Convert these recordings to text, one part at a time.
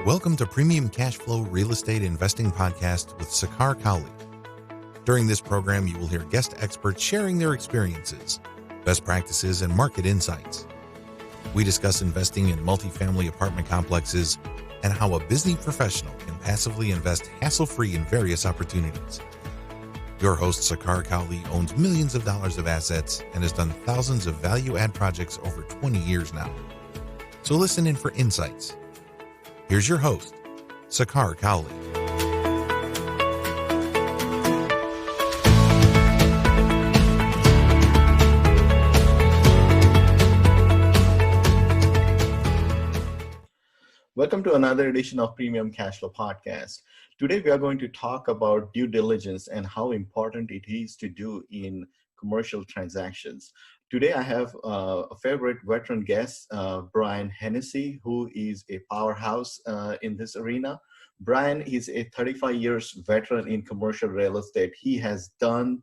Welcome to Premium Cashflow Real Estate Investing Podcast with Sakar Cowley. During this program, you will hear guest experts sharing their experiences, best practices, and market insights. We discuss investing in multifamily apartment complexes and how a busy professional can passively invest hassle-free in various opportunities. Your host, Sakar Cowley, owns millions of dollars of assets and has done thousands of value-add projects over 20 years now. So listen in for insights. Here's your host, Sakar Cowley. Welcome to another edition of Premium Cashflow Podcast. Today we are going to talk about due diligence and how important it is to do in commercial transactions. Today I have a favorite veteran guest, Brian Hennessey, who is a powerhouse in this arena. Brian is a 35 years veteran in commercial real estate. He has done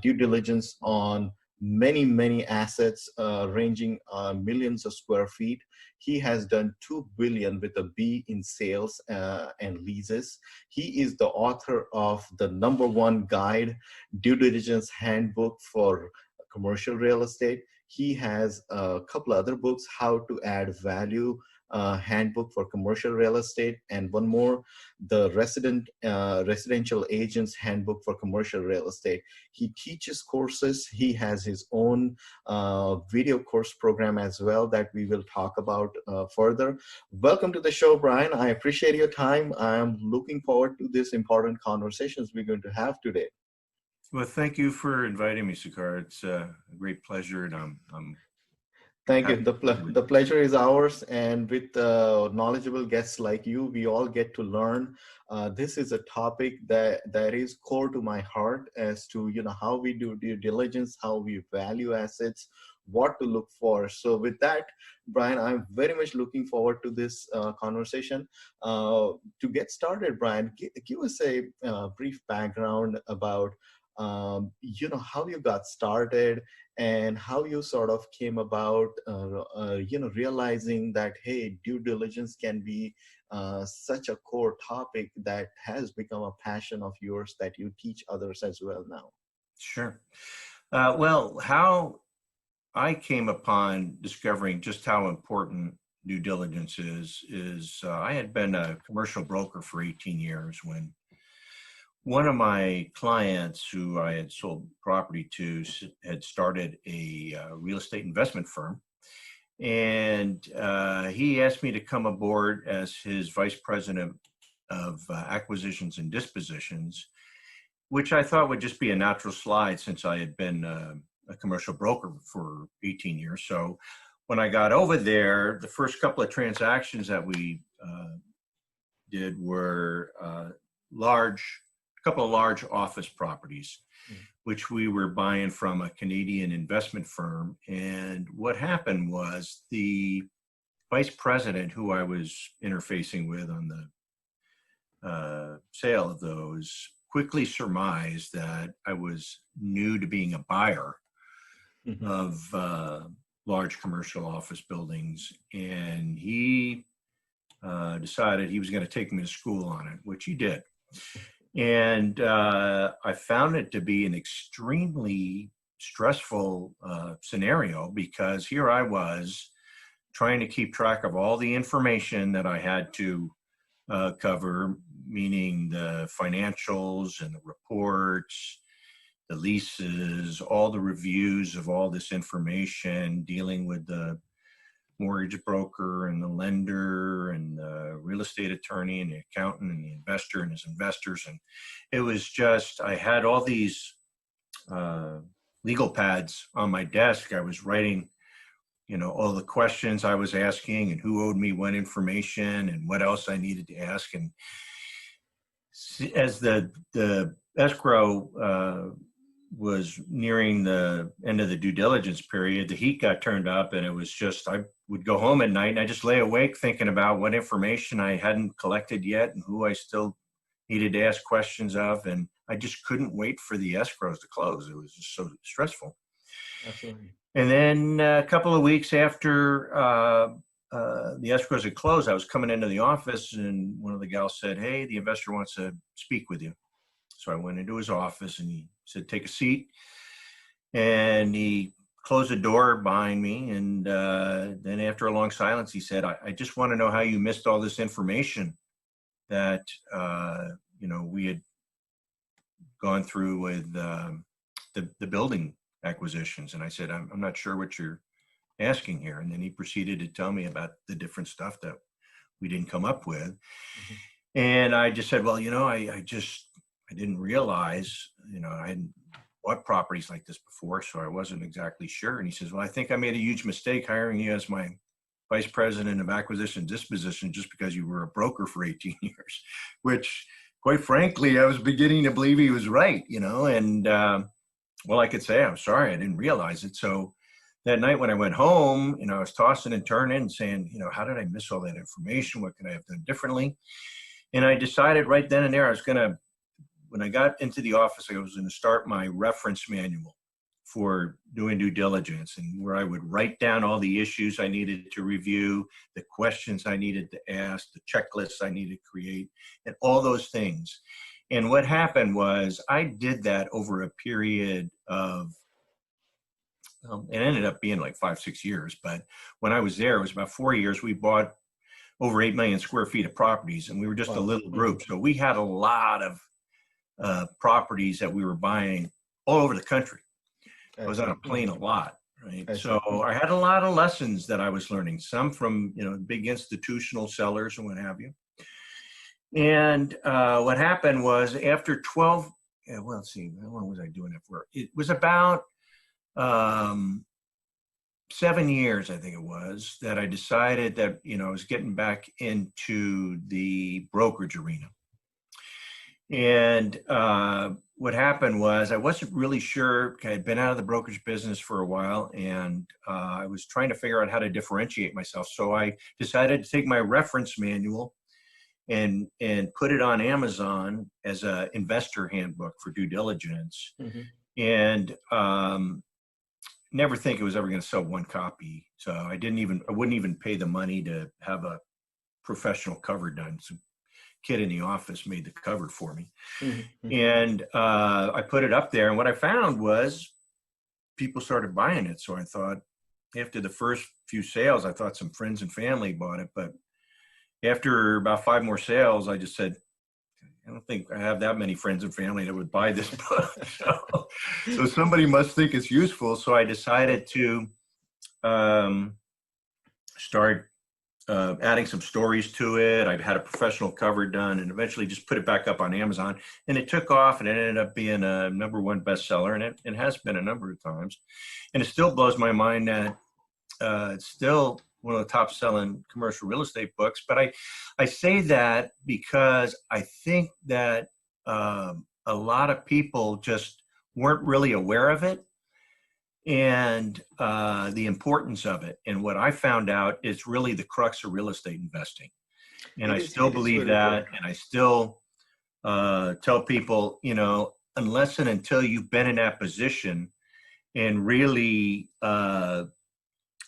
due diligence on many assets ranging millions of square feet. He has done 2 billion with a B in sales and leases. He is the author of the #1 guide, Due Diligence Handbook for Commercial Real Estate. He has a couple other books, How to Add Value Handbook for Commercial Real Estate, and one more, the Residential Agents Handbook for Commercial Real Estate. He teaches courses. He has his own video course program as well that we will talk about further. Welcome to the show, Brian. I appreciate your time. I'm looking forward to this important conversations we're going to have today. Well, thank you for inviting me, Sakar. It's a great pleasure, and I'm Thank you. The pleasure is ours, and with knowledgeable guests like you, we all get to learn. This is a topic that is core to my heart as to how we do due diligence, how we value assets, what to look for. So with that, Brian, I'm very much looking forward to this conversation. To get started, Brian, give us a brief background about how you got started and how you sort of came about, realizing that, hey, due diligence can be such a core topic that has become a passion of yours that you teach others as well now. Sure. Well, how I came upon discovering just how important due diligence is I had been a commercial broker for 18 years when one of my clients who I had sold property to had started a real estate investment firm. And he asked me to come aboard as his vice president of acquisitions and dispositions, which I thought would just be a natural slide since I had been a commercial broker for 18 years. So when I got over there, the first couple of transactions that we did were couple of large office properties, which we were buying from a Canadian investment firm. And what happened was the vice president who I was interfacing with on the sale of those quickly surmised that I was new to being a buyer of large commercial office buildings. And he decided he was going to take me to school on it, which he did. And I found it to be an extremely stressful scenario because here I was trying to keep track of all the information that I had to cover, meaning the financials and the reports, the leases, all the reviews of all this information, dealing with the mortgage broker and the lender and the real estate attorney and the accountant and the investor and his investors. And it was just, I had all these legal pads on my desk. I was writing, all the questions I was asking and who owed me what information and what else I needed to ask. And as the escrow was nearing the end of the due diligence period, the heat got turned up, and it was just, I would go home at night and I just lay awake thinking about what information I hadn't collected yet and who I still needed to ask questions of. And I just couldn't wait for the escrows to close. It was just so stressful. Absolutely. And then a couple of weeks after the escrows had closed, I was coming into the office and one of the gals said, "Hey, the investor wants to speak with you." So I went into his office and he said, "Take a seat." And he closed the door behind me. And then after a long silence, he said, I just want to know how you missed all this information that, we had gone through with the building acquisitions. And I said, I'm not sure what you're asking here. And then he proceeded to tell me about the different stuff that we didn't come up with. Mm-hmm. And I just said, well, I didn't realize, I hadn't bought properties like this before, so I wasn't exactly sure. And he says, well, I think I made a huge mistake hiring you as my vice president of acquisition disposition just because you were a broker for 18 years, which quite frankly, I was beginning to believe he was right, and well, I could say, I'm sorry, I didn't realize it. So that night when I went home, I was tossing and turning and saying, how did I miss all that information? What could I have done differently? And I decided right then and there, when I got into the office, I was going to start my reference manual for doing due diligence, and where I would write down all the issues I needed to review, the questions I needed to ask, the checklists I needed to create, and all those things. And what happened was I did that over a period of, it ended up being like 5-6 years, but when I was there, it was about 4 years. We bought over 8 million square feet of properties, and we were just a little group. So we had a lot of properties that we were buying all over the country. I was on a plane a lot, right? So I had a lot of lessons that I was learning, some from, big institutional sellers and what have you. And what happened was after 12, let's see, how long was I doing it for? It was about 7 years, I think it was, that I decided that, I was getting back into the brokerage arena. And what happened was I wasn't really sure. I had been out of the brokerage business for a while, and I was trying to figure out how to differentiate myself. So I decided to take my reference manual and put it on Amazon as an investor handbook for due diligence. Mm-hmm. And never think it was ever going to sell one copy. So I wouldn't even pay the money to have a professional cover done. So kid in the office made the cover for me. Mm-hmm. And I put it up there, and what I found was people started buying it. So I thought after the first few sales, I thought some friends and family bought it, but after about 5 more sales, I just said, I don't think I have that many friends and family that would buy this book. So somebody must think it's useful. So I decided to start adding some stories to it. I've had a professional cover done and eventually just put it back up on Amazon, and it took off, and it ended up being a #1 bestseller, and it has been a number of times. And it still blows my mind that it's still one of the top selling commercial real estate books. But I say that because I think that a lot of people just weren't really aware of it and the importance of it. And what I found out is really the crux of real estate investing. And I still believe that. And I still tell people, unless and until you've been in that position and really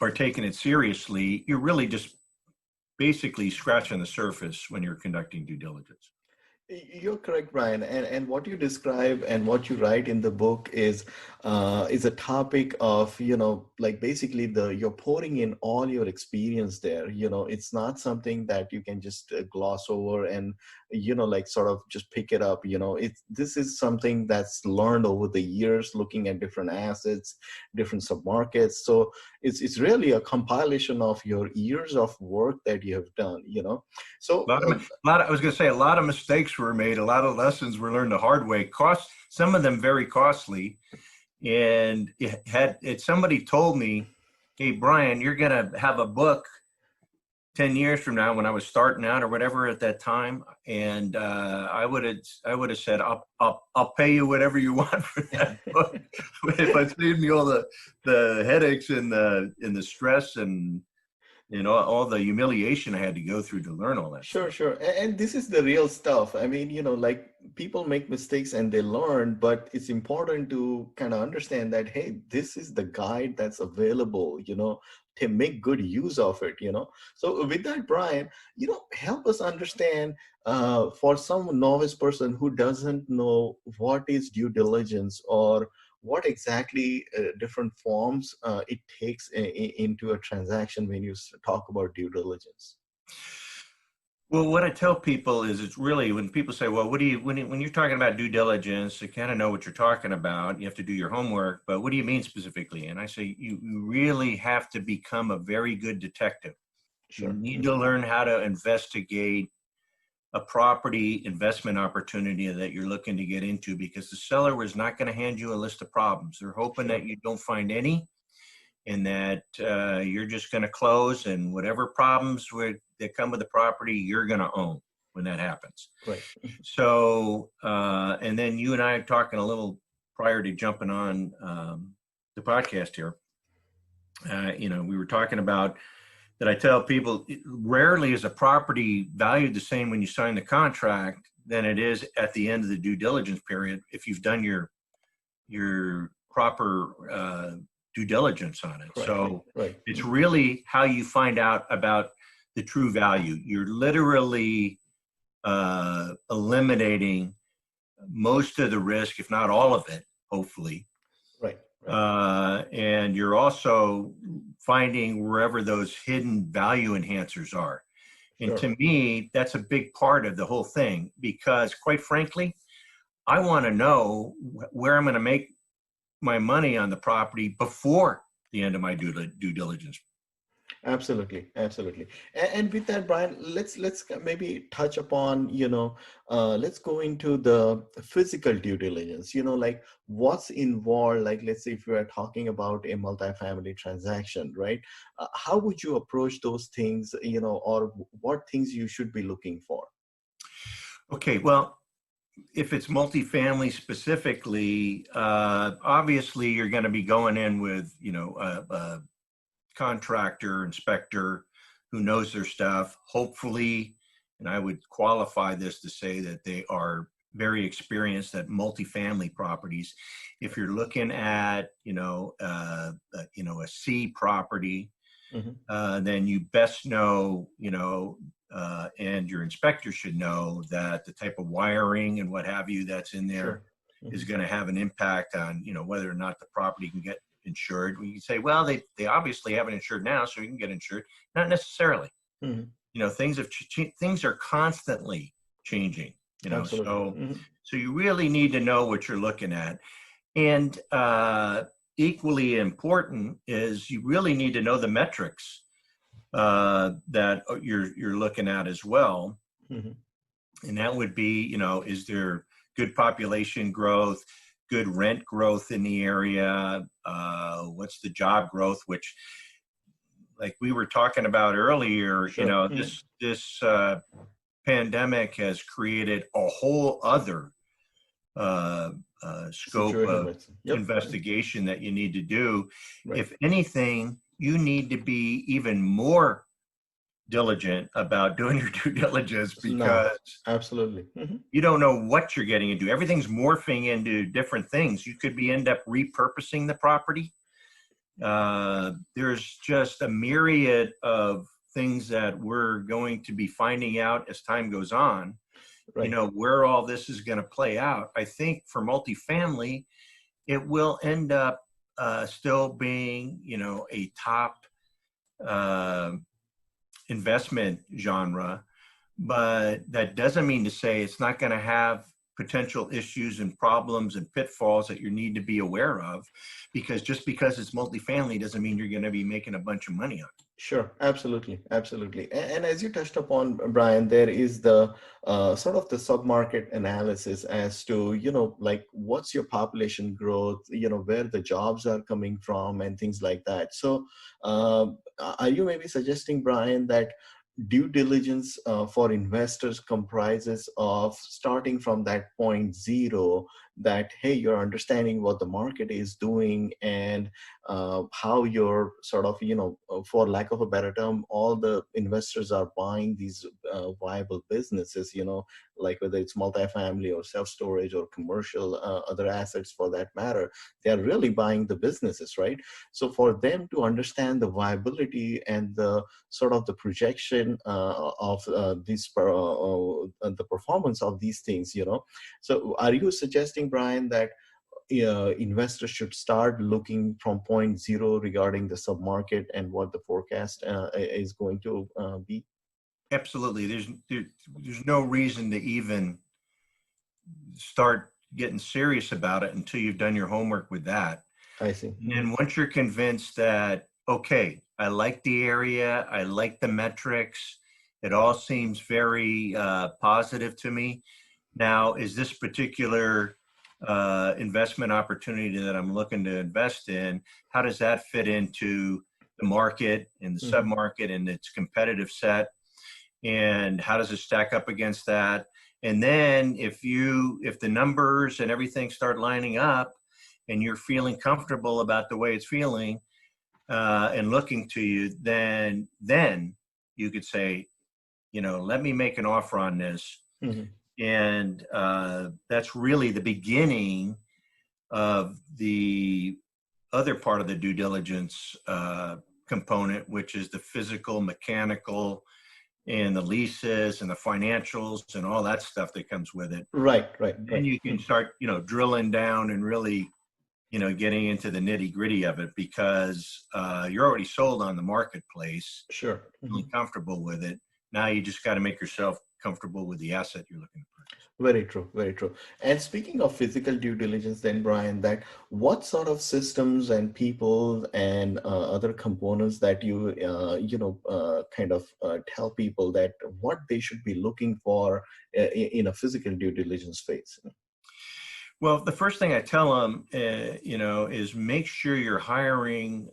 are taking it seriously, you're really just basically scratching the surface when you're conducting due diligence. You're correct, Brian. And what you describe and what you write in the book is a topic of, like basically you're pouring in all your experience there. It's not something that you can just gloss over and, like sort of just pick it up. This is something that's learned over the years, looking at different assets, different submarkets. So it's really a compilation of your years of work that you have done, So I was going to say a lot of mistakes were made. A lot of lessons were learned the hard way. Some of them very costly. And somebody told me, hey, Brian, you're going to have a book 10 years from now, when I was starting out or whatever at that time. And I would have said, I'll pay you whatever you want for that book. If I saved me all the headaches and the stress and and all the humiliation I had to go through to learn all that Sure, stuff. sure. And this is the real stuff. I mean, like people make mistakes and they learn, but it's important to kind of understand that, hey, this is the guide that's available, to make good use of it. So with that, Brian, help us understand for some novice person who doesn't know what is due diligence or what exactly different forms it takes into a transaction when you talk about due diligence. Well, what I tell people is it's really when people say, well, what do you, when you're talking about due diligence, you kind of know what you're talking about. You have to do your homework, but what do you mean specifically? And I say, you really have to become a very good detective. You Sure. need to learn how to investigate a property investment opportunity that you're looking to get into, because the seller is not going to hand you a list of problems. They're hoping that you don't find any, and that you're just going to close, and whatever problems that come with the property, you're going to own when that happens. Right. So, and then you and I are talking a little prior to jumping on the podcast here. We were talking about that. I tell people, rarely is a property valued the same when you sign the contract than it is at the end of the due diligence period if you've done your proper due diligence on it. Right, so right. It's really how you find out about the true value. You're literally eliminating most of the risk, if not all of it, hopefully. Right. And you're also finding wherever those hidden value enhancers are. And Sure. To me, that's a big part of the whole thing, because quite frankly, I want to know where I'm going to make my money on the property before the end of my due diligence. Absolutely, absolutely. And with that, Brian, let's maybe touch upon, let's go into the physical due diligence. Like what's involved. Like let's say if we are talking about a multifamily transaction, right? How would you approach those things? Or what things you should be looking for? Okay, well, if it's multifamily specifically, obviously you're going to be going in with, a contractor, inspector who knows their stuff, hopefully, and I would qualify this to say that they are very experienced at multifamily properties. If you're looking at, a C property, then you best know, and your inspector should know that the type of wiring and what have you that's in there is going to have an impact on, whether or not the property can get insured. We can say, well, they obviously haven't insured now, so you can get insured. Not necessarily. Things are constantly changing. Absolutely. So you really need to know what you're looking at. And equally important is you really need to know the metrics that you're looking at as well. And that would be, is there good population growth, good rent growth in the area? What's the job growth? Which, like we were talking about earlier, this pandemic has created a whole other scope of investigation that you need to do. Right. If anything, you need to be even more diligent about doing your due diligence, because absolutely you don't know what you're getting into. Everything's morphing into different things. You could end up repurposing the property. There's just a myriad of things that we're going to be finding out as time goes on. Right. Where all this is going to play out. I think for multifamily, it will end up still being, a top investment genre, but that doesn't mean to say it's not going to have potential issues and problems and pitfalls that you need to be aware of, because just because it's multifamily doesn't mean you're going to be making a bunch of money on it. Sure, absolutely. And as you touched upon, Brian, there is the sort of the submarket analysis as to, like what's your population growth, where the jobs are coming from and things like that. So are you maybe suggesting, Brian, that due diligence for investors comprises of starting from that point zero, that, hey, you're understanding what the market is doing and how your sort of, for lack of a better term, all the investors are buying these viable businesses, like whether it's multifamily or self-storage or commercial, other assets for that matter, they are really buying the businesses, right? So for them to understand the viability and the sort of the projection of the performance of these things, So are you suggesting, Brian, that investors should start looking from point zero regarding the submarket and what the forecast is going to be? Absolutely. There's no reason to even start getting serious about it until you've done your homework with that. I see. And once you're convinced that, okay, I like the area, I like the metrics, it all seems very positive to me. Now, is this particular investment opportunity that I'm looking to invest in, how does that fit into the market and the submarket and its competitive set? And how does it stack up against that? And then if the numbers and everything start lining up and you're feeling comfortable about the way it's feeling and looking to you, then you could say, let me make an offer on this. And that's really the beginning of the other part of the due diligence component, which is the physical, mechanical, and the leases and the financials and all that stuff that comes with it. Right. Then you can start, drilling down and really, getting into the nitty gritty of it, because you're already sold on the marketplace. Sure. Feeling comfortable with it. Now you just got to make yourself comfortable with the asset you're looking to purchase. Very true, very true. And speaking of physical due diligence, then Brian, that what sort of systems and people and other components that you kind of tell people that what they should be looking for in a physical due diligence phase? Well, the first thing I tell them, is make sure you're hiring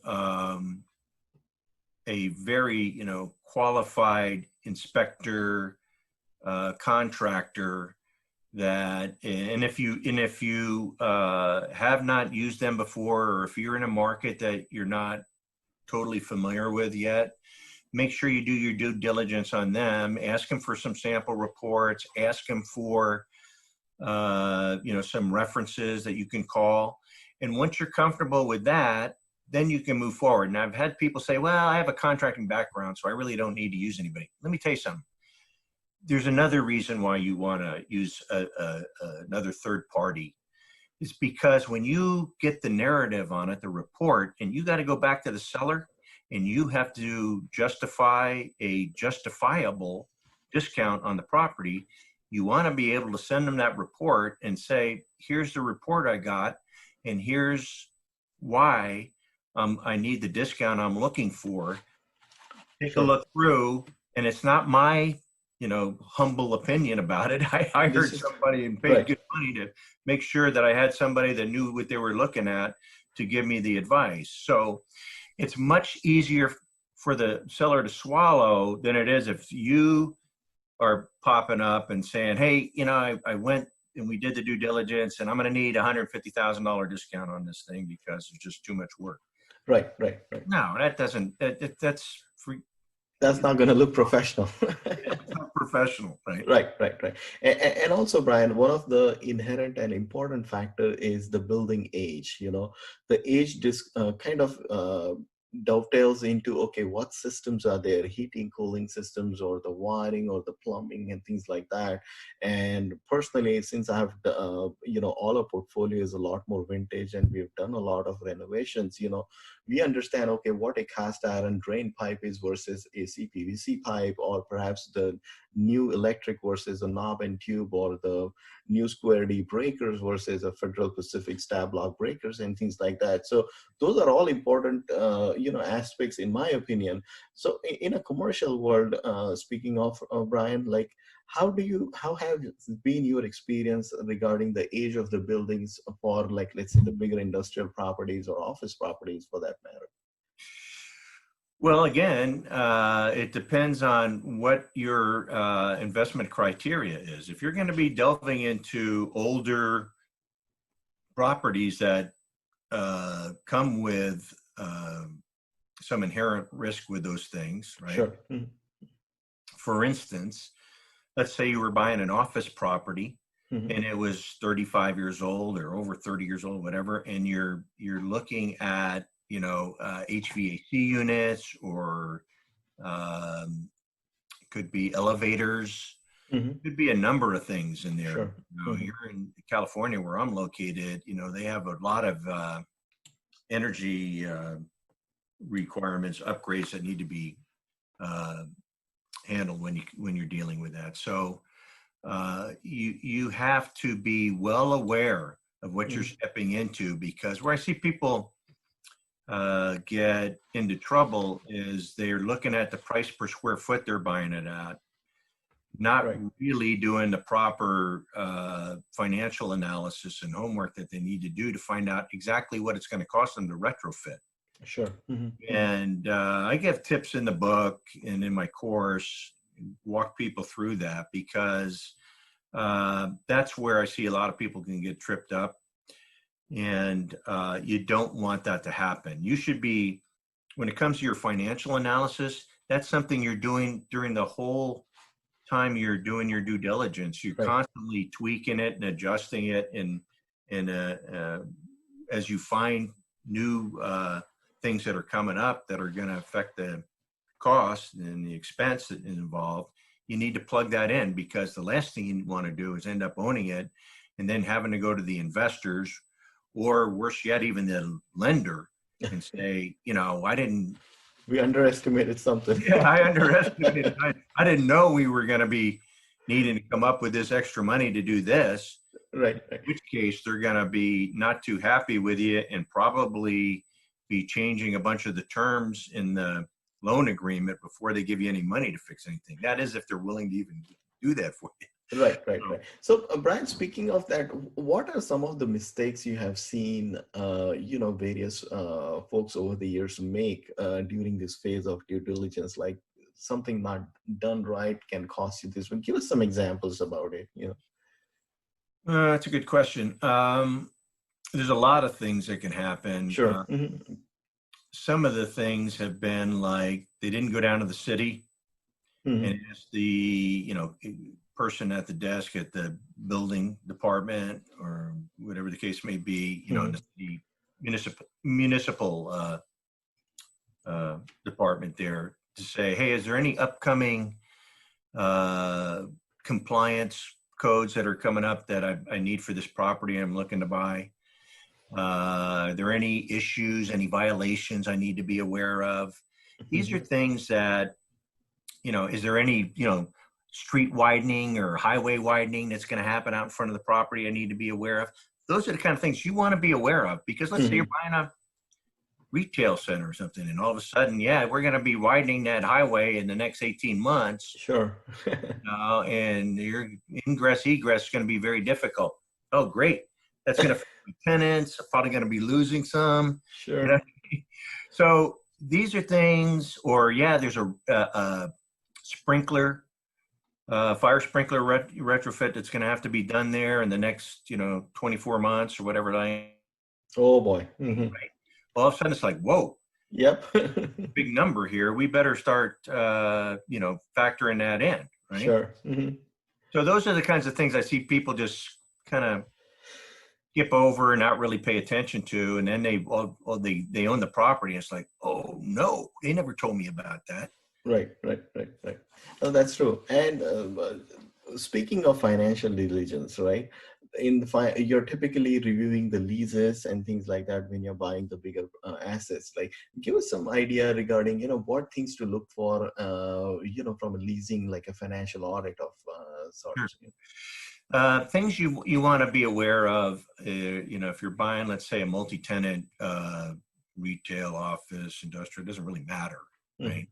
a very, qualified inspector, contractor that, and if you have not used them before, or if you're in a market that you're not totally familiar with yet, make sure you do your due diligence on them. Ask them for some sample reports. Ask them for some references that you can call. And once you're comfortable with that, then you can move forward. And I've had people say, well, I have a contracting background, so I really don't need to use anybody. Let me tell you something. There's another reason why you want to use another third party. It's because when you get the narrative on it, the report, and you got to go back to the seller and you have to justify a justifiable discount on the property, you want to be able to send them that report and say, here's the report I got, and here's why I need the discount I'm looking for. Take a look through, and it's not my humble opinion about it. I hired somebody and paid good money to make sure that I had somebody that knew what they were looking at to give me the advice. So it's much easier for the seller to swallow than it is if you are popping up and saying, hey, I went and we did the due diligence and I'm going to need $150,000 discount on this thing because there's just too much work. Right. No, that doesn't, that's free. That's not going to look professional. It's not professional, right? Right. And also, Brian, one of the inherent and important factor is the building age. The age kind of dovetails into, okay, what systems are there, heating, cooling systems, or the wiring, or the plumbing, and things like that. And personally, since I have, all our portfolio is a lot more vintage and we've done a lot of renovations, we understand, okay, what a cast iron drain pipe is versus a CPVC pipe, or perhaps the new electric versus a knob and tube, or the new square D breakers versus a Federal Pacific stab block breakers, and things like that. So those are all important, aspects, in my opinion. So in a commercial world, speaking of Brian, like, how have been your experience regarding the age of the buildings for, like, let's say, the bigger industrial properties or office properties for that matter? Well, again, it depends on what your investment criteria is. If you're going to be delving into older properties that come with some inherent risk with those things, right? Sure. Mm-hmm. For instance, let's say you were buying an office property and it was 35 years old or over 30 years old, whatever, and you're looking at, HVAC units or could be elevators, could be a number of things in there. Sure. You're in California where I'm located, they have a lot of energy requirements, upgrades that need to be handled when you're dealing with that. So you have to be well aware of what you're stepping into, because where I see people get into trouble is they're looking at the price per square foot they're buying it at, not really doing the proper financial analysis and homework that they need to do to find out exactly what it's going to cost them to retrofit. Sure. And I give tips in the book and in my course, walk people through that, because that's where I see a lot of people can get tripped up, and you don't want that to happen. You should be, when it comes to your financial analysis, that's something you're doing during the whole time you're doing your due diligence. You're constantly tweaking it and adjusting it, and as you find new things that are coming up that are going to affect the cost and the expense that is involved, you need to plug that in, because the last thing you want to do is end up owning it and then having to go to the investors, or worse yet, even the lender, and say, we underestimated something. Yeah, I underestimated. I didn't know we were going to be needing to come up with this extra money to do this. Right. In which case, they're going to be not too happy with you and probably be changing a bunch of the terms in the loan agreement before they give you any money to fix anything. That is, if they're willing to even do that for you. Right. So, Brian, speaking of that, what are some of the mistakes you have seen, various folks over the years make during this phase of due diligence? Like something not done right can cost you this one. Give us some examples about it. That's a good question. There's a lot of things that can happen. Sure. Some of the things have been like they didn't go down to the city and ask the person at the desk at the building department or whatever the case may be, the municipal department there, to say, hey, is there any upcoming compliance codes that are coming up that I need for this property I'm looking to buy? Are there any issues, any violations I need to be aware of? These are things that, is there any, street widening or highway widening that's going to happen out in front of the property I need to be aware of? Those are the kind of things you want to be aware of, because let's say you're buying a retail center or something, and all of a sudden, we're going to be widening that highway in the next 18 months. Sure. And your ingress, egress is going to be very difficult. Oh, great. That's going to affect tenants. Probably going to be losing some. Sure. So these are things, or there's a sprinkler, fire sprinkler retrofit that's going to have to be done there in the next, 24 months or whatever. Oh boy. Right? All of a sudden it's like, whoa. Yep. Big number here. We better start, factoring that in. Right? Sure. So those are the kinds of things I see people just kind of skip over and not really pay attention to, and then they own the property. And it's like, oh no, they never told me about that. Right. Oh, that's true. And speaking of financial diligence, right? You're typically reviewing the leases and things like that when you're buying the bigger assets. Like, give us some idea regarding, what things to look for, from a leasing, like a financial audit of sorts. Sure. Things you want to be aware of, if you're buying, let's say, a multi-tenant retail, office, industrial, it doesn't really matter, right?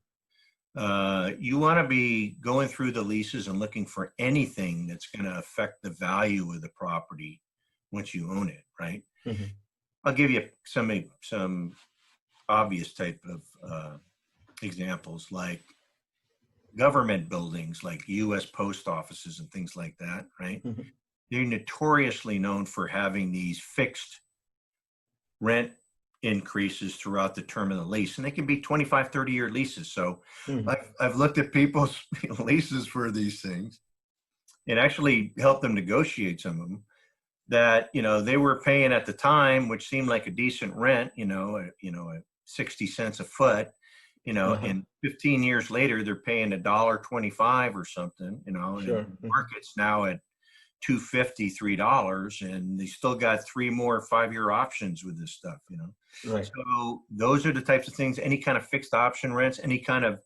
You want to be going through the leases and looking for anything that's going to affect the value of the property once you own it, right? I'll give you some obvious type of examples, like government buildings, like U.S. post offices and things like that, right? They're notoriously known for having these fixed rent increases throughout the term of the lease, and they can be 25, 30-year leases. So Mhm. I've looked at people's leases for these things and actually helped them negotiate some of them that, they were paying at the time, which seemed like a decent rent, at 60 cents a foot, and 15 years later, they're paying $1.25 or something, Sure. and the market's now at $2.50, $3, and they still got 3 more 5-year options with this stuff, Right. So those are the types of things, any kind of fixed option rents, any kind of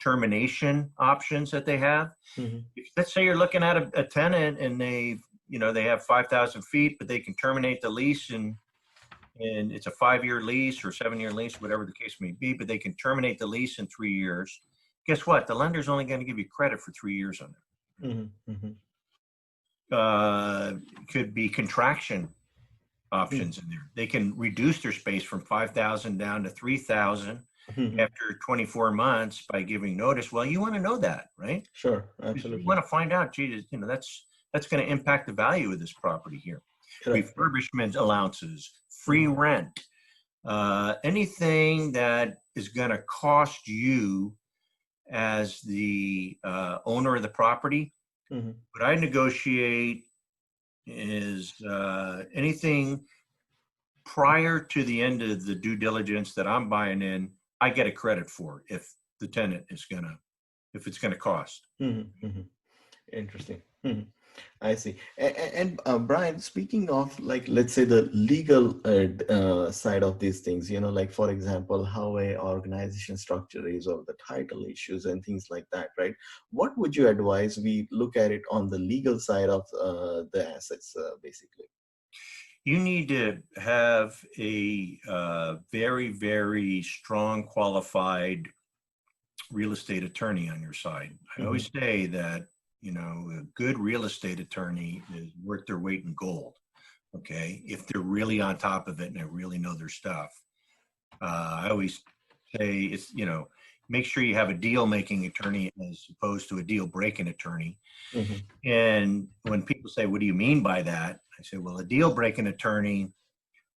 termination options that they have. Mhm. Let's say you're looking at a tenant and they have 5,000 feet, but they can terminate the lease and it's a 5-year lease or 7-year lease, whatever the case may be, but they can terminate the lease in 3 years. Guess what? The lender's only going to give you credit for 3 years on it. Mhm. Mhm. Could be contraction options in there. They can reduce their space from 5,000 down to 3,000 Mhm. after 24 months by giving notice. Well, you want to know that, right? Sure. You Absolutely. want to find out, geez, that's going to impact the value of this property here. Correct. Refurbishment allowances, free rent, anything that is going to cost you as the owner of the property. Mhm. What I negotiate is anything prior to the end of the due diligence that I'm buying in, I get a credit for if the tenant is if it's gonna cost. Mhm. Mhm. Interesting. Mhm. I see. And Brian, speaking of like, let's say the legal side of these things, like for example, how a organization structure is or the title issues and things like that, right? What would you advise we look at it on the legal side of the assets, basically? You need to have a very, very strong, qualified real estate attorney on your side. I Mm-hmm. always say that, a good real estate attorney is worth their weight in gold. Okay. If they're really on top of it and they really know their stuff. I always say it's, make sure you have a deal making attorney as opposed to a deal breaking attorney. Mm-hmm. And when people say, what do you mean by that? I say, well, a deal breaking attorney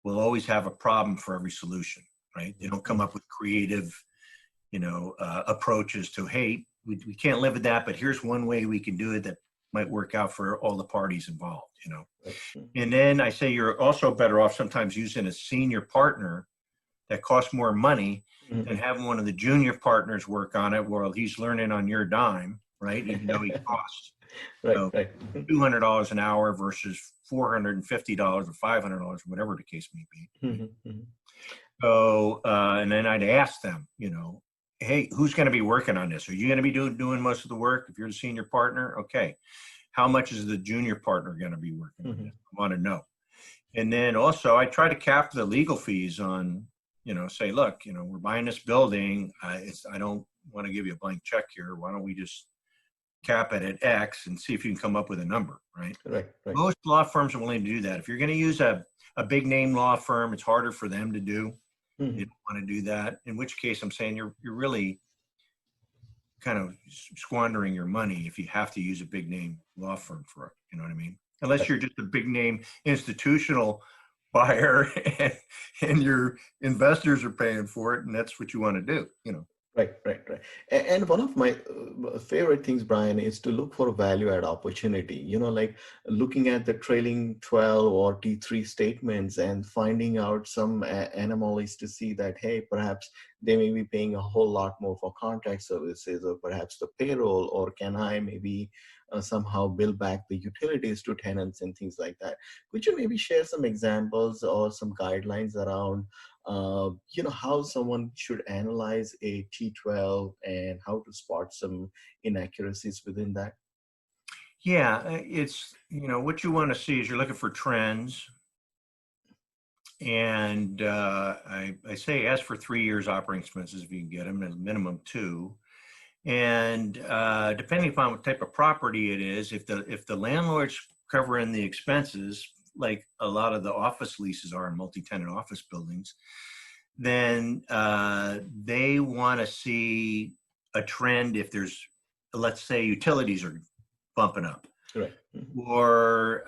will always have a problem for every solution, right? They don't come up with creative, approaches to, hey, we can't live with that, but here's one way we can do it that might work out for all the parties involved, And then I say you're also better off sometimes using a senior partner that costs more money than having one of the junior partners work on it while he's learning on your dime, right? Even though he costs Right. $200 an hour versus $450 or $500, whatever the case may be. Mm-hmm. So, and then I'd ask them, hey, who's going to be working on this? Are you going to be doing most of the work? If you're the senior partner, okay. How much is the junior partner going to be working on this? I want to know. And then also I try to cap the legal fees on, say, look, we're buying this building. I don't want to give you a blank check here. Why don't we just cap it at X and see if you can come up with a number, right? Right. Most law firms are willing to do that. If you're going to use a big name law firm, it's harder for them to do. They don't want to do that. In which case, I'm saying you're really kind of squandering your money if you have to use a big name law firm for it. You know what I mean? Unless you're just a big name institutional buyer and your investors are paying for it, and that's what you want to do. Right. And one of my favorite things, Brian, is to look for value add opportunity, like looking at the trailing 12 or T3 statements and finding out some anomalies to see that, hey, perhaps they may be paying a whole lot more for contract services or perhaps the payroll, or can I maybe somehow bill back the utilities to tenants and things like that. Could you maybe share some examples or some guidelines around how someone should analyze a T12 and how to spot some inaccuracies within that? Yeah, it's, what you want to see is you're looking for trends. And I say ask for 3 years operating expenses if you can get them, at minimum 2. And depending upon what type of property it is, if the landlord's covering the expenses, like a lot of the office leases are in multi-tenant office buildings, then they want to see a trend if there's, let's say, utilities are bumping up. Right. Or,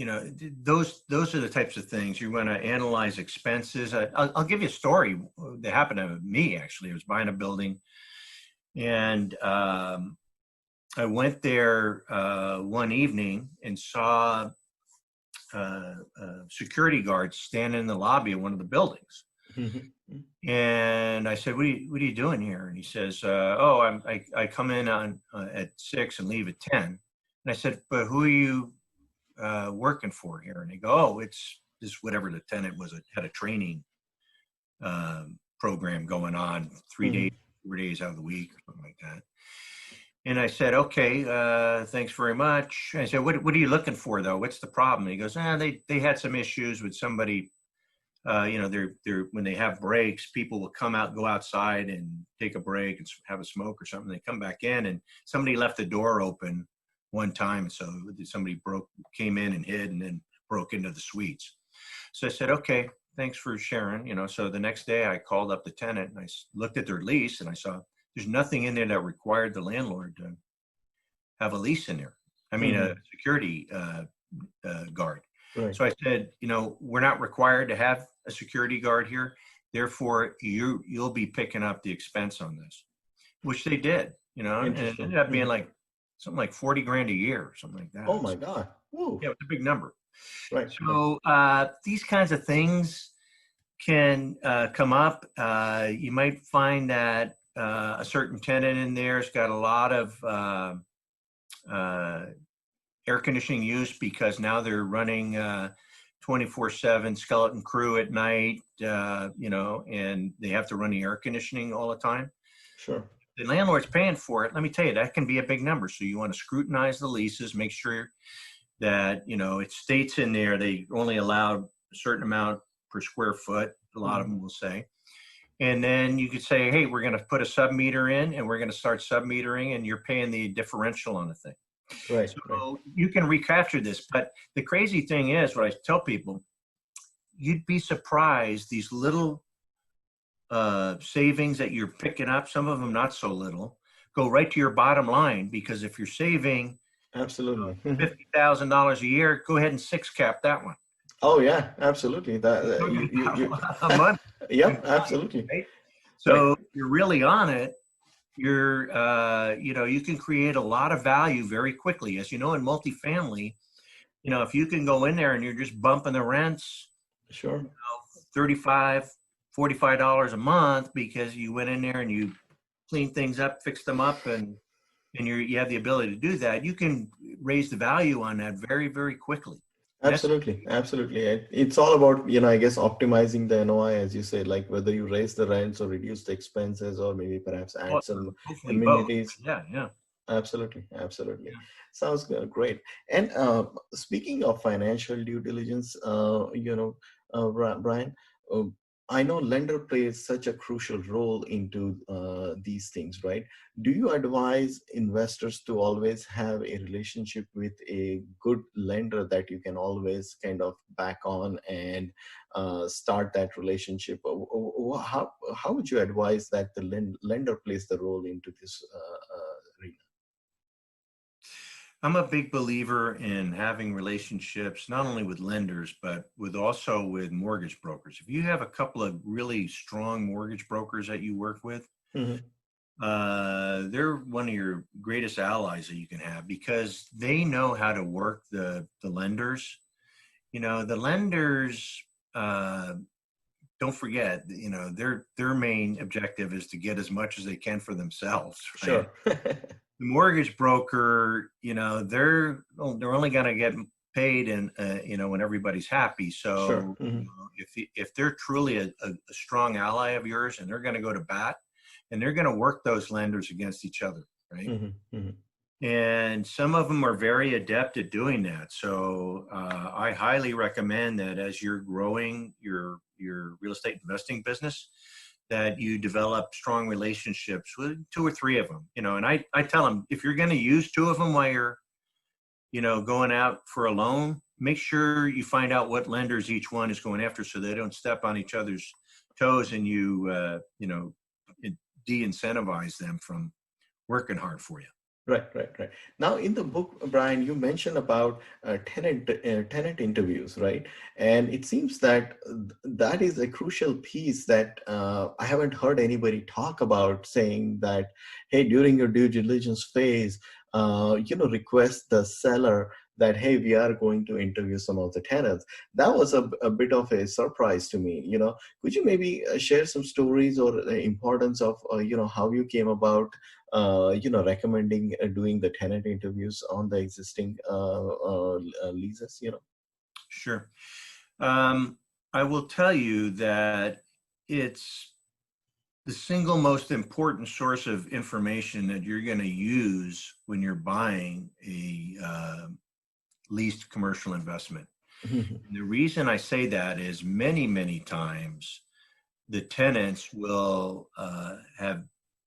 those are the types of things you want to analyze expenses. I'll give you a story that happened to me, actually. I was buying a building, and I went there one evening and saw a security guard standing in the lobby of one of the buildings. And I said, what are you doing here? And he says, I come in at 6 and leave at 10. And I said, but who are you working for here? And they go, oh, it's this whatever the tenant was, had a training program going on 3 days, 4 days out of the week, or something like that. And I said, okay, thanks very much. I said, what are you looking for, though? What's the problem? And he goes, they had some issues with somebody. They're when they have breaks, people will go outside and take a break and have a smoke or something. They come back in, and somebody left the door open one time, and so somebody came in and hid, and then broke into the suites. So I said, okay, thanks for sharing. So the next day I called up the tenant and I looked at their lease, and I saw there's nothing in there that required the landlord to have a lease in there. I mean, a security guard. Right. So I said, we're not required to have a security guard here. Therefore, you'll be picking up the expense on this, which they did, and it ended up being like something like $40,000 a year or something like that. Oh my God. Woo. Yeah, it's a big number. Right. So these kinds of things can come up. You might find that a certain tenant in there has got a lot of air conditioning use because now they're running 24/7 skeleton crew at night, and they have to run the air conditioning all the time. Sure. The landlord's paying for it. Let me tell you, that can be a big number. So you want to scrutinize the leases, make sure that, it states in there they only allowed a certain amount per square foot. A lot of them will say. And then you could say, hey, we're going to put a sub-meter in, and we're going to start sub-metering, and you're paying the differential on the thing. Right. So you can recapture this. But the crazy thing is, what I tell people, you'd be surprised, these little savings that you're picking up, some of them not so little, go right to your bottom line. Because if you're saving absolutely $50,000 a year, go ahead and 6-cap that one. Oh yeah, absolutely. You money. Yep, absolutely. Right? So you're really on it. You're, you can create a lot of value very quickly. As you know, in multifamily, if you can go in there and you're just bumping the rents, sure, $35, $45 a month because you went in there and you cleaned things up, fixed them up, and you have the ability to do that. You can raise the value on that very, very quickly. Absolutely. It's all about, I guess, optimizing the NOI, as you said, like whether you raise the rents or reduce the expenses, or maybe perhaps add some amenities. Both. Yeah. Absolutely. Yeah. Sounds great. And speaking of financial due diligence, Brian, I know lender plays such a crucial role into these things, right? Do you advise investors to always have a relationship with a good lender that you can always kind of back on and start that relationship? How would you advise that the lender plays the role into this arena? I'm a big believer in having relationships, not only with lenders, but also with mortgage brokers. If you have a couple of really strong mortgage brokers that you work with, they're one of your greatest allies that you can have, because they know how to work the lenders. The lenders, don't forget, their main objective is to get as much as they can for themselves. Right? Sure. The mortgage broker, they're only going to get paid when everybody's happy. So sure. If they're truly a strong ally of yours, and they're going to go to bat, and they're going to work those lenders against each other, right? And some of them are very adept at doing that. So I highly recommend that as you're growing your real estate investing business, that you develop strong relationships with 2 or 3 of them, and I tell them, if you're going to use 2 of them while you're, going out for a loan, make sure you find out what lenders each one is going after, so they don't step on each other's toes and you de-incentivize them from working hard for you. Right. Now, in the book, Brian, you mentioned about tenant interviews, right? And it seems that that is a crucial piece that I haven't heard anybody talk about, saying that, hey, during your due diligence phase, request the seller that, hey, we are going to interview some of the tenants. That was a bit of a surprise to me. Could you maybe share some stories or the importance of, how you came about recommending doing the tenant interviews on the existing leases, Sure. I will tell you that it's the single most important source of information that you're going to use when you're buying a leased commercial investment. And the reason I say that is many times the tenants will have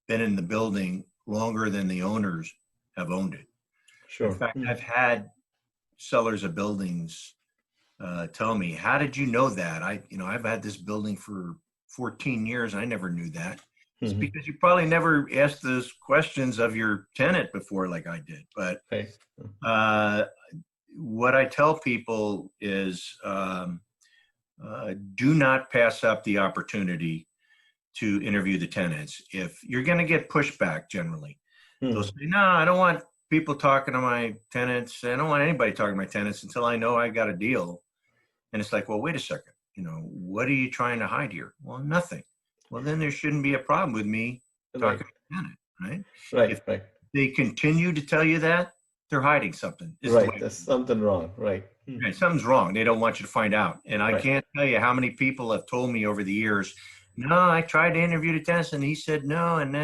been in the building longer than the owners have owned it. Sure. In fact, I've had sellers of buildings tell me, "How did you know that? I've had this building for 14 years. I never knew that." It's because you probably never asked those questions of your tenant before, like I did. But what I tell people is, do not pass up the opportunity to interview the tenants. If you're going to get pushback, generally, they'll say, "No, I don't want people talking to my tenants. I don't want anybody talking to my tenants until I know I got a deal." And it's like, well, wait a second. What are you trying to hide here? Well, nothing. Well, then there shouldn't be a problem with me talking to the tenant, right? If they continue to tell you that, they're hiding something. There's something wrong, right? Right, something's wrong. They don't want you to find out. And I can't tell you how many people have told me over the years, "No, I tried to interview the tenant and he said no. And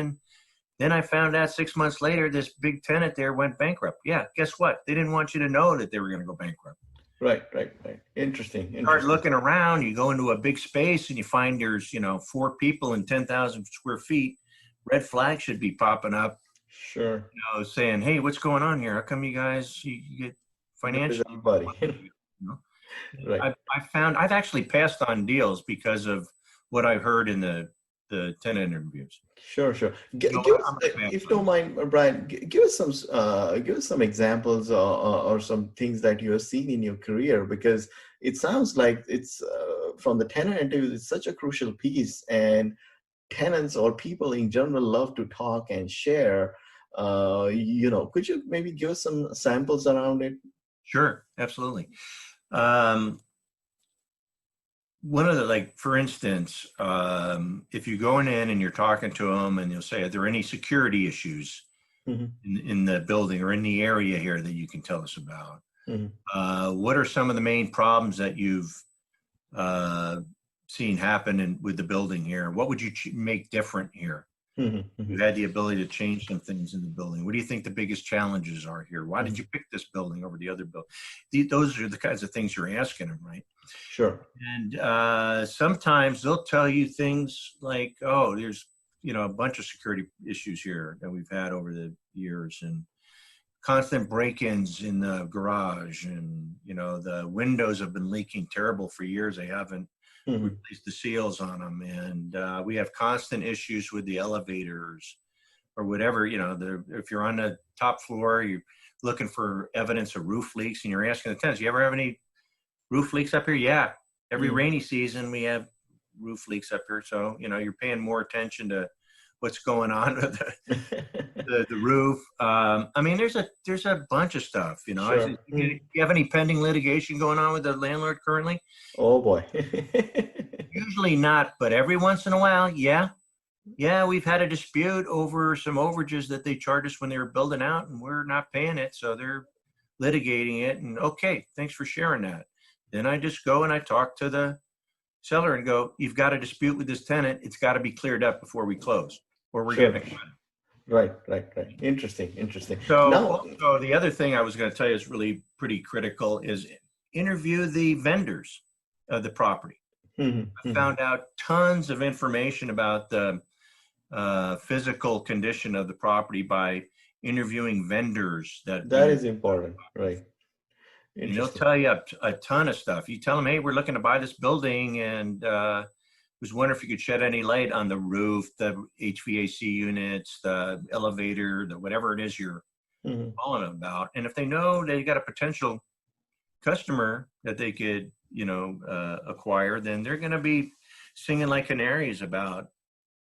then I found out 6 months later, this big tenant there went bankrupt." Yeah, guess what? They didn't want you to know that they were going to go bankrupt. Right. Interesting. Start looking around, you go into a big space and you find there's, 4 people in 10,000 square feet. Red flag should be popping up. Sure. Saying, "Hey, what's going on here? How come you guys, you get financial?" Right. I've actually passed on deals because of what I heard in the tenant interviews. Sure. Give us, if you don't mind, Brian, give us some examples or some things that you have seen in your career, because it sounds like it's from the tenant interviews, it's such a crucial piece, and tenants or people in general love to talk and share. Could you maybe give us some samples around it? Sure, absolutely. One of the, for instance, if you're going in and you're talking to them and you'll say, "Are there any security issues in the building or in the area here that you can tell us about? What are some of the main problems that you've seen happen with the building here? What would you make different here? You had the ability to change some things in the building. What do you think the biggest challenges are here? Why did you pick this building over the other building?" Those are the kinds of things you're asking them, right? Sure. And sometimes they'll tell you things like, "Oh, there's a bunch of security issues here that we've had over the years, and constant break-ins in the garage, and the windows have been leaking terrible for years. They haven't replaced the seals on them, and we have constant issues with the elevators," or whatever. If you're on the top floor, you're looking for evidence of roof leaks, and you're asking the tenants, "You ever have any roof leaks up here?" "Yeah, every rainy season we have roof leaks up here." So you're paying more attention to what's going on with the roof. There's a bunch of stuff. Sure. You have any pending litigation going on with the landlord currently? Oh boy. Usually not, but every once in a while, yeah, we've had a dispute over some overages that they charged us when they were building out, and we're not paying it, so they're litigating it. And okay, thanks for sharing that. Then I just go and I talk to the seller and go, "You've got a dispute with this tenant. It's got to be cleared up before we close, or we're getting a cut." Right. Interesting. So also, the other thing I was going to tell you is really pretty critical is interview the vendors of the property. I found out tons of information about the physical condition of the property by interviewing vendors. That is important, right? And they'll tell you a ton of stuff. You tell them, "Hey, we're looking to buy this building, and was wondering if you could shed any light on the roof, the HVAC units, the elevator, the whatever it is you're calling them about. And if they know they got a potential customer that they could, acquire, then they're going to be singing like canaries about,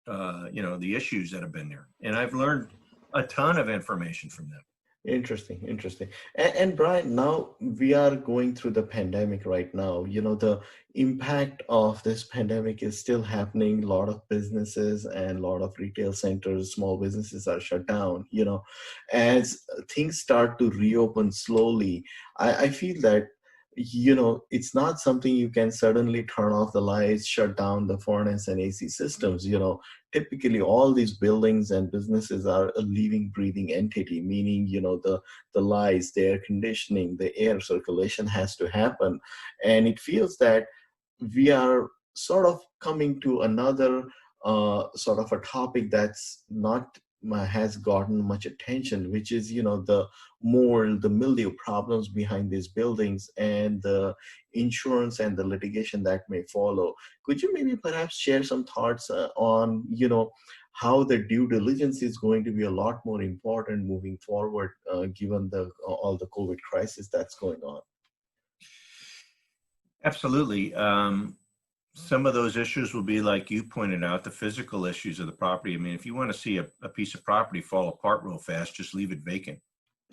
the issues that have been there. And I've learned a ton of information from them. Interesting, interesting. And Brian, now we are going through the pandemic right now. The impact of this pandemic is still happening. A lot of businesses and a lot of retail centers, small businesses are shut down. As things start to reopen slowly, I feel that it's not something you can suddenly turn off the lights, shut down the furnace and AC systems. Typically all these buildings and businesses are a living, breathing entity, meaning, the lights, the air conditioning, the air circulation has to happen. And it feels that we are sort of coming to another sort of a topic that's not has gotten much attention, which is the mold, the mildew problems behind these buildings, and the insurance and the litigation that may follow. Could you maybe perhaps share some thoughts on how the due diligence is going to be a lot more important moving forward, given all the COVID crisis that's going on? Absolutely. Some of those issues will be, like you pointed out, the physical issues of the property. I mean, if you want to see a piece of property fall apart real fast, just leave it vacant.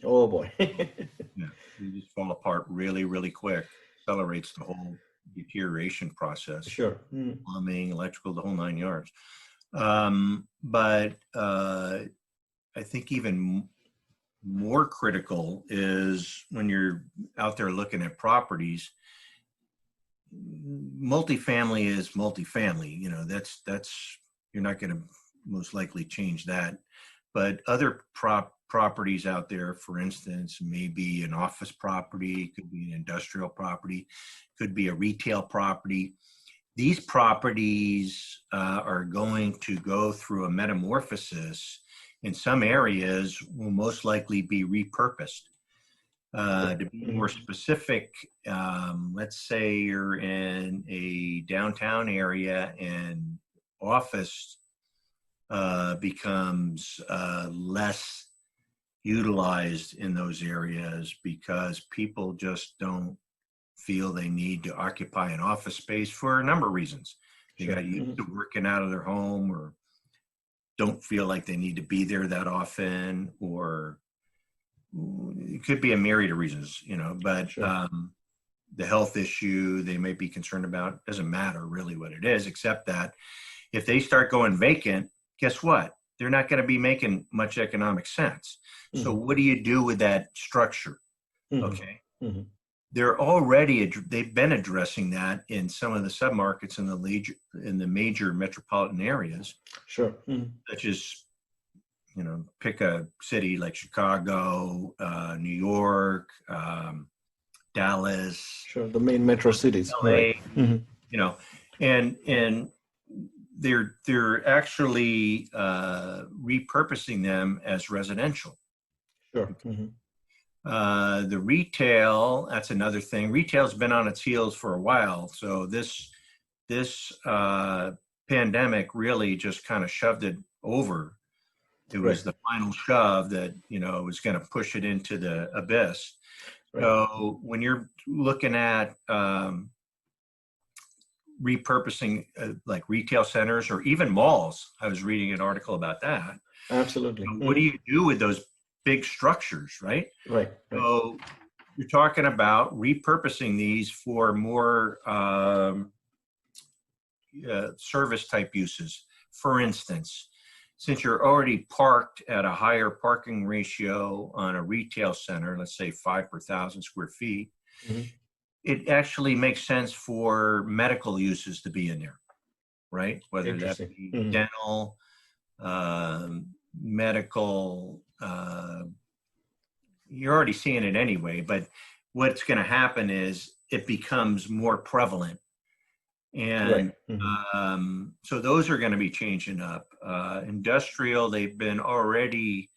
Oh boy. Yeah, you just fall apart really, really quick. Accelerates the whole deterioration process. Sure. Plumbing, electrical, the whole 9 yards. But I think even more critical is when you're out there looking at properties. Multifamily is multifamily. That's you're not going to most likely change that. But other properties out there, for instance, maybe an office property, could be an industrial property, could be a retail property. These properties are going to go through a metamorphosis. In some areas, will most likely be repurposed. To be more specific, let's say you're in a downtown area and office becomes less utilized in those areas because people just don't feel they need to occupy an office space for a number of reasons. They got used to working out of their home, or don't feel like they need to be there that often, or it could be a myriad of reasons, but the health issue they may be concerned about doesn't matter really what it is, except that if they start going vacant, guess what? They're not going to be making much economic sense. So what do you do with that structure? Okay. They've been addressing that in some of the submarkets in the major metropolitan areas. Sure. Such as, pick a city like Chicago, New York, Dallas. Sure, the main metro cities. LA, right. And they're actually repurposing them as residential. Sure. The retail, that's another thing. Retail's been on its heels for a while. So this pandemic really just kind of shoved it over. It was the final shove that, was going to push it into the abyss. Right. So when you're looking at repurposing like retail centers or even malls, I was reading an article about that. Absolutely. What do you do with those big structures, right? Right. So you're talking about repurposing these for more service type uses. For instance, since you're already parked at a higher parking ratio on a retail center, let's say 5 per 1,000 square feet, it actually makes sense for medical uses to be in there, right? Whether that be dental, medical, you're already seeing it anyway, but what's going to happen is it becomes more prevalent. And so those are going to be changing up. Industrial, they've been already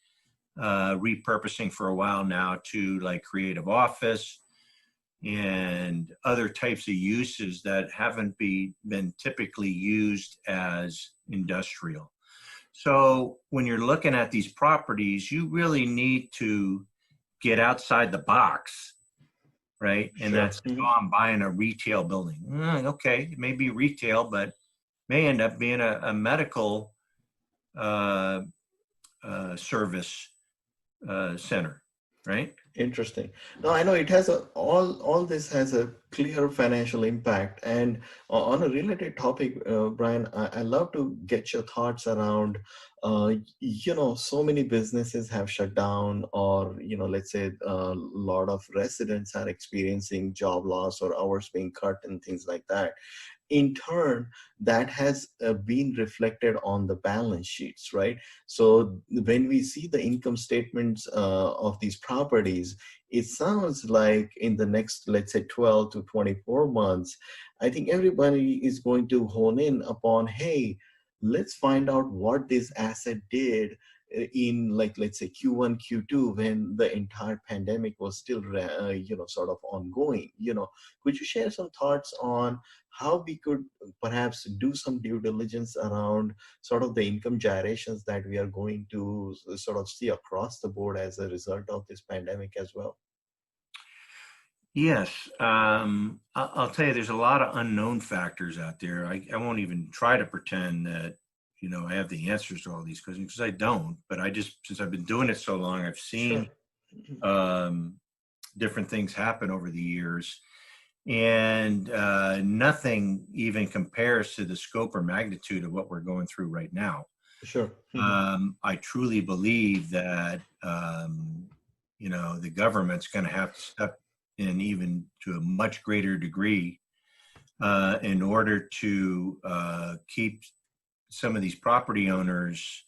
repurposing for a while now to like creative office and other types of uses that haven't been typically used as industrial. So when you're looking at these properties, you really need to get outside the box, right? And Sure. that's, oh, I'm buying a retail building. Okay, it may be retail, but may end up being a medical service center, right? Interesting. No, I know it has all this has a clear financial impact. And on a related topic, Brian, I love to get your thoughts around, so many businesses have shut down, or, let's say a lot of residents are experiencing job loss or hours being cut and things like that. In turn, that has been reflected on the balance sheets, right? So when we see the income statements of these properties, it sounds like in the next, let's say, 12 to 24 months, I think everybody is going to hone in upon, hey, let's find out what this asset did in, like, let's say Q1, Q2, when the entire pandemic was still, sort of ongoing. Could you share some thoughts on how we could perhaps do some due diligence around sort of the income gyrations that we are going to sort of see across the board as a result of this pandemic as well? Yes. I'll tell you, there's a lot of unknown factors out there. I won't even try to pretend that, I have the answers to all these questions, because I don't. But since I've been doing it so long, I've seen different things happen over the years. And nothing even compares to the scope or magnitude of what we're going through right now. Sure. I truly believe that, the government's going to have to step in even to a much greater degree in order to keep some of these property owners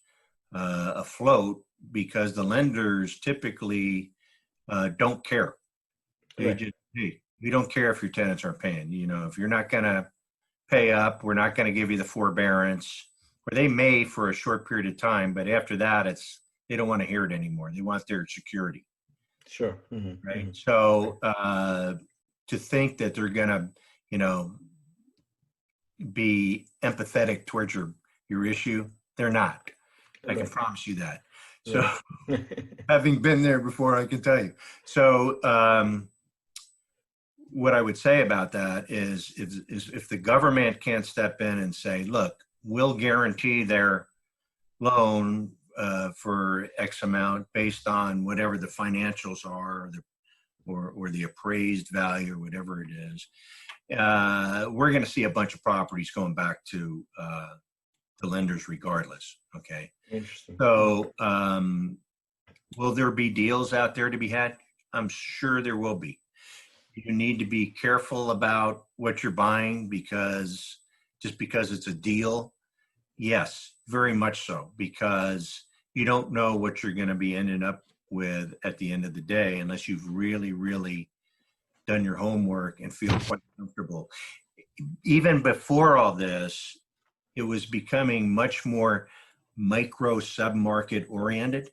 afloat, because the lenders typically don't care. They Right. just, hey, we don't care if your tenants aren't paying. If you're not going to pay up, we're not going to give you the forbearance. Or they may for a short period of time, but after that, they don't want to hear it anymore. They want their security. Sure. Right. So to think that they're going to, be empathetic towards your issue, they're not. I can promise you that. So having been there before, I can tell you. So what I would say about that is if the government can't step in and say, look, we'll guarantee their loan for X amount based on whatever the financials are, or the appraised value, or whatever it is, we're going to see a bunch of properties going back to the lenders regardless. Okay. Interesting. So will there be deals out there to be had? I'm sure there will be. You need to be careful about what you're buying, because just because it's a deal, yes, very much so, because you don't know what you're going to be ending up with at the end of the day unless you've really, really done your homework and feel quite comfortable. Even before all this, it was becoming much more micro submarket oriented.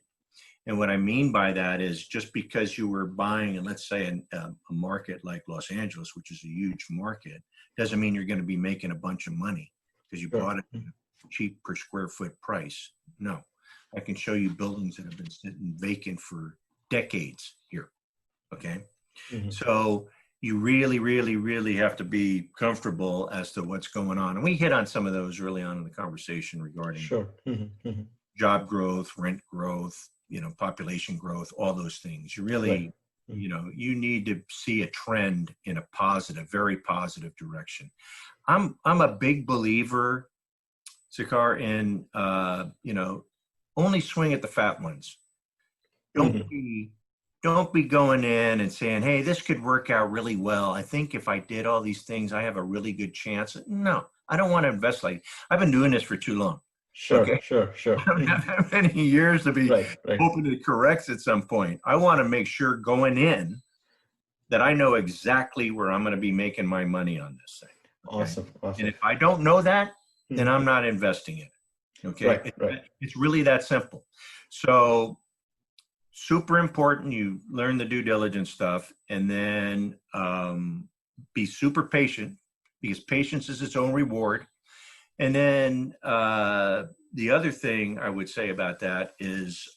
And what I mean by that is, just because you were buying, and let's say a market like Los Angeles, which is a huge market, doesn't mean you're going to be making a bunch of money because you bought it at a cheap per square foot price. No, I can show you buildings that have been sitting vacant for decades here. Okay. So you really, really, really have to be comfortable as to what's going on. And we hit on some of those early on in the conversation regarding job growth, rent growth, population growth, all those things. You really, you need to see a trend in a positive, very positive direction. I'm a big believer, Sakar, in, only swing at the fat ones. Don't be going in and saying, hey, this could work out really well. I think if I did all these things, I have a really good chance. No, I don't want to invest I've been doing this for too long. Sure. I don't have that many years to be hoping it corrects at some point. I want to make sure going in that I know exactly where I'm going to be making my money on this thing. Okay? Awesome. And if I don't know that, then I'm not investing in it. Okay. It's really that simple. So super important. You learn the due diligence stuff, and then be super patient, because patience is its own reward. And then the other thing I would say about that is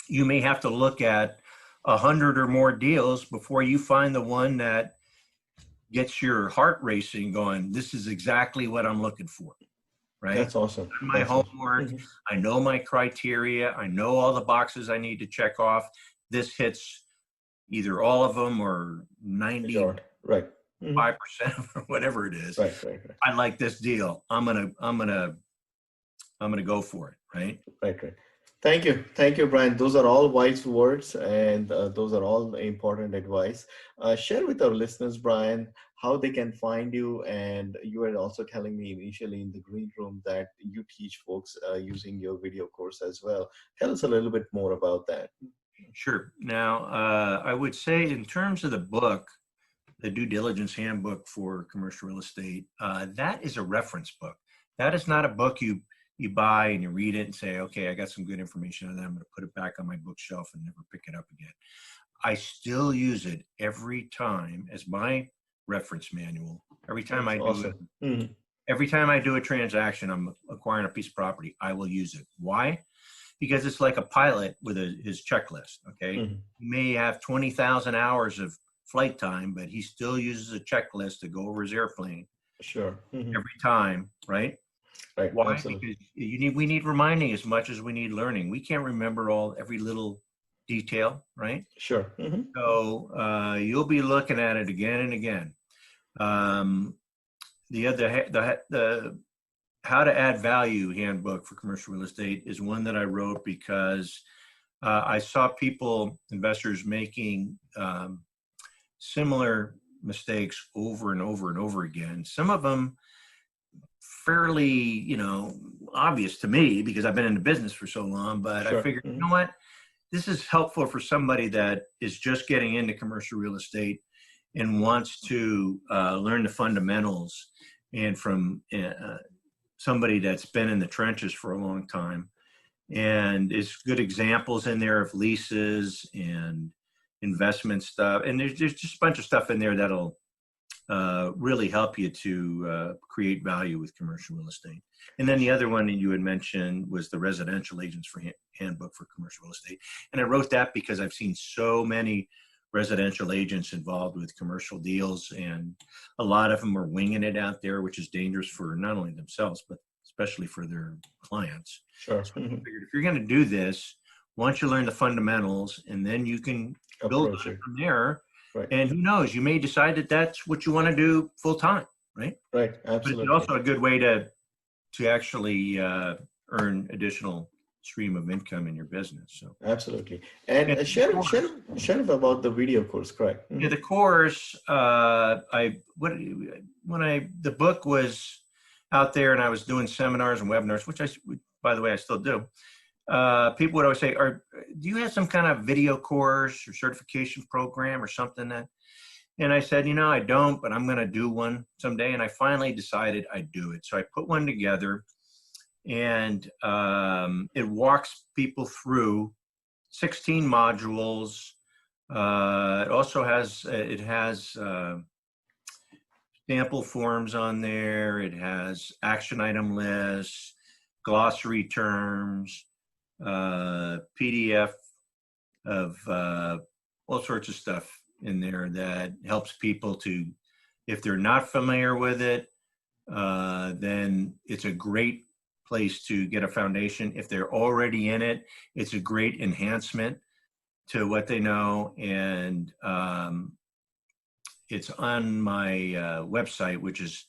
you may have to look at 100 or more deals before you find the one that gets your heart racing going. This is exactly what I'm looking for, right? That's awesome. My homework. Awesome. I know my criteria. I know all the boxes I need to check off. This hits either all of them or 95% right. or whatever it is. Right. I like this deal. I'm gonna go for it. Right. Right. Thank you, Brian. Those are all wise words, and those are all important advice. Share with our listeners, Brian, how they can find you. And you were also telling me initially in the green room that you teach folks using your video course as well. Tell us a little bit more about that. Sure. Now, I would say in terms of the book, the Due Diligence Handbook for Commercial Real Estate, that is a reference book. That is not a book you buy and you read it and say, okay, I got some good information on that. I'm going to put it back on my bookshelf and never pick it up again. I still use it every time as my reference manual. Every time I do it, every time I do a transaction, I'm acquiring a piece of property, I will use it. Why? Because it's like a pilot with his checklist. Okay, he may have 20,000 hours of flight time, but he still uses a checklist to go over his airplane. Sure. Every time, right? Right. Why? Absolutely. Because we need reminding as much as we need learning. We can't remember every little detail, right? Sure. So you'll be looking at it again and again. The How to Add Value handbook for commercial real estate is one that I wrote because I saw investors making similar mistakes over and over and over again. Some of them fairly, obvious to me because I've been in the business for so long, but sure. I figured, you know what, this is helpful for somebody that is just getting into commercial real estate and wants to learn the fundamentals, and from somebody that's been in the trenches for a long time. And it's good examples in there of leases and investment stuff. And there's just a bunch of stuff in there that'll really help you to create value with commercial real estate. And then the other one that you had mentioned was the Residential Agents for Handbook for Commercial Real Estate. And I wrote that because I've seen so many residential agents involved with commercial deals, and a lot of them are winging it out there, which is dangerous for not only themselves, but especially for their clients. Sure. So I figured if you're going to do this, once you learn the fundamentals, and then you can build it from there. Right. And who knows, you may decide that that's what you want to do full time, right? Right, absolutely. But it's also a good way to actually earn additional stream of income in your business. So absolutely. And share about the video course, correct? Yeah, the course. The book was out there, and I was doing seminars and webinars, which by the way, I still do. People would always say, do you have some kind of video course or certification program or something that? And I said, I don't, but I'm going to do one someday. And I finally decided I'd do it. So I put one together, and it walks people through 16 modules. It also has, sample forms on there. It has action item lists, glossary terms, PDF of all sorts of stuff in there that helps people to, if they're not familiar with it, then it's a great place to get a foundation. If they're already in it, it's a great enhancement to what they know. And it's on my website, which is,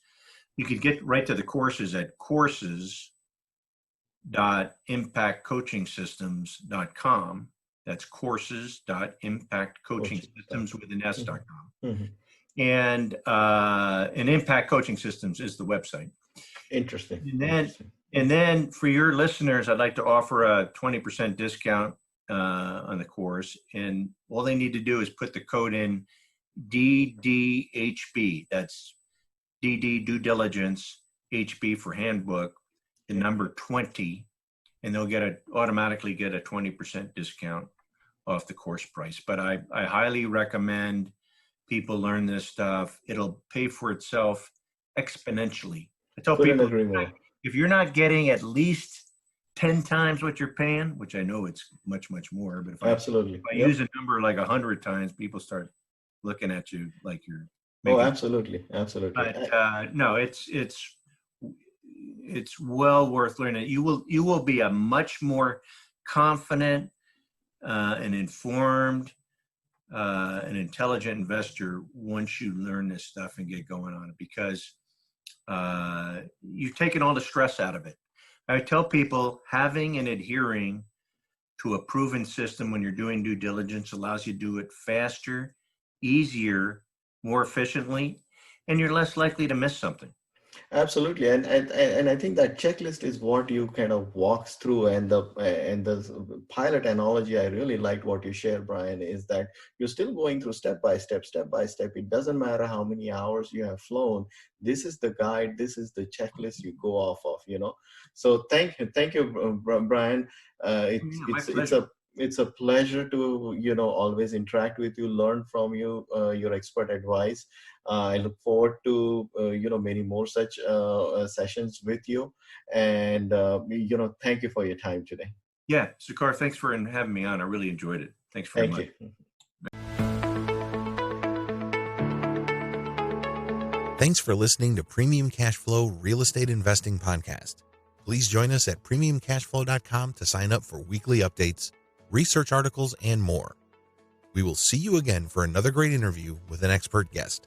you can get right to the courses at courses.impactcoachingsystems.com. That's courses.impactcoachingsystems with an S.com. And Impact Coaching Systems is the website. Interesting. And then for your listeners, I'd like to offer a 20% discount on the course. And all they need to do is put the code in DDHB. That's DD Due Diligence, HB for handbook, the number 20, and they'll automatically get a 20% discount off the course price. But I highly recommend people learn this stuff. It'll pay for itself exponentially. I tell people, if you're not getting at least 10 times what you're paying, which I know it's much, much more, but if Absolutely. I use a number like 100 times, people start looking at you like you're Oh, making. absolutely. But no, it's well worth learning. You will be a much more confident and informed an intelligent investor once you learn this stuff and get going on it, because you've taken all the stress out of it. I tell people having and adhering to a proven system when you're doing due diligence allows you to do it faster, easier, more efficiently, and you're less likely to miss something. Absolutely, and I think that checklist is what you kind of walks through, and the pilot analogy I really liked what you shared, Brian, is that you're still going through step by step. It doesn't matter how many hours you have flown. This is the guide. This is the checklist you go off of. So thank you, Brian. It's a pleasure to always interact with you, learn from you, your expert advice. I look forward to many more such sessions with you, and thank you for your time today. Yeah, Sakar, thanks for having me on. I really enjoyed it. Thanks very much. You. Thanks for listening to Premium Cashflow Real Estate Investing Podcast. Please join us at premiumcashflow.com to sign up for weekly updates, research articles, and more. We will see you again for another great interview with an expert guest.